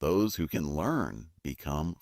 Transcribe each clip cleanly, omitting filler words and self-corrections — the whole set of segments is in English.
Those who can learn become.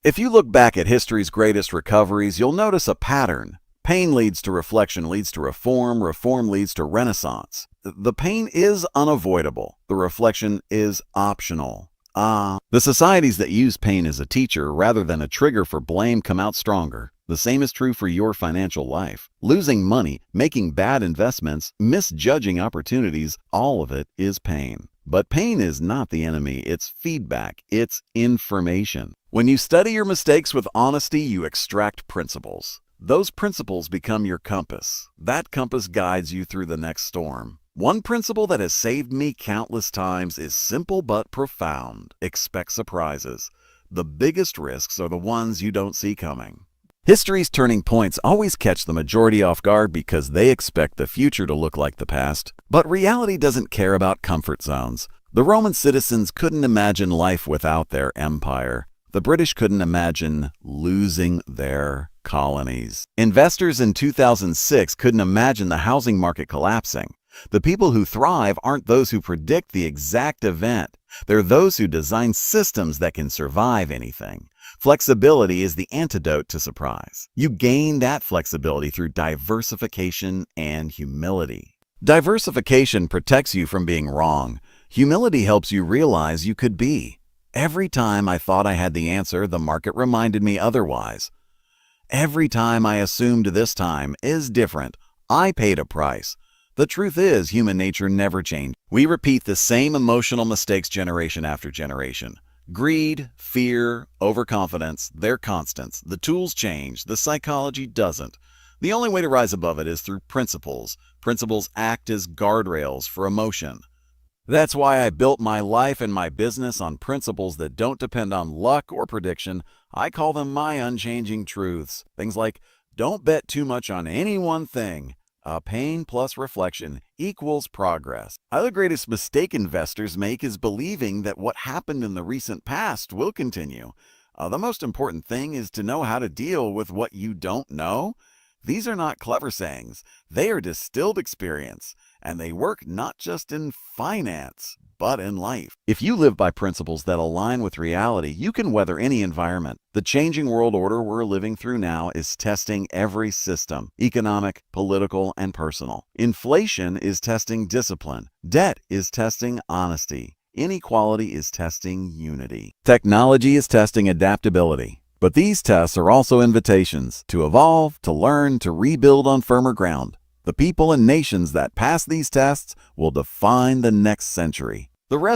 If you look back at history's greatest recoveries, you'll notice a pattern. Pain leads to reflection, leads to reform, reform leads to renaissance. The pain is unavoidable. The reflection is optional. The societies that use pain as a teacher rather than a trigger for blame come out stronger. The same is true for your financial life. Losing money, making bad investments, misjudging opportunities, all of it is pain. But pain is not the enemy, it's feedback, it's information. When you study your mistakes with honesty, you extract principles. Those principles become your compass. That compass guides you through the next storm. One principle that has saved me countless times is simple but profound. Expect surprises. The biggest risks are the ones you don't see coming. History's turning points always catch the majority off guard because they expect the future to look like the past. But reality doesn't care about comfort zones. The Roman citizens couldn't imagine life without their empire. The British couldn't imagine losing their colonies. Investors in 2006 couldn't imagine the housing market collapsing. The people who thrive aren't those who predict the exact event. They're those who design systems that can survive anything. Flexibility is the antidote to surprise. You gain that flexibility through diversification and humility. Diversification protects you from being wrong. Humility helps you realize you could be. Every time I thought I had the answer, the market reminded me otherwise. Every time I assumed this time is different, I paid a price. The truth is, human nature never changed. We repeat the same emotional mistakes generation after generation. Greed, fear, overconfidence, they're constants. The tools change, the psychology doesn't. The only way to rise above it is through principles. Principles act as guardrails for emotion. That's why I built my life and my business on principles that don't depend on luck or prediction. I call them my unchanging truths. Things like, don't bet too much on any one thing. Pain plus reflection equals progress. The greatest mistake investors make is believing that what happened in the recent past will continue. The most important thing is to know how to deal with what you don't know. These are not clever sayings. They are distilled experience, and they work not just in finance, but in life. If you live by principles that align with reality, you can weather any environment. The changing world order we're living through now is testing every system, economic, political, and personal. Inflation is testing discipline. Debt is testing honesty. Inequality is testing unity. Technology is testing adaptability. But these tests are also invitations to evolve, to learn, to rebuild on firmer ground. The people and nations that pass these tests will define the next century. The rest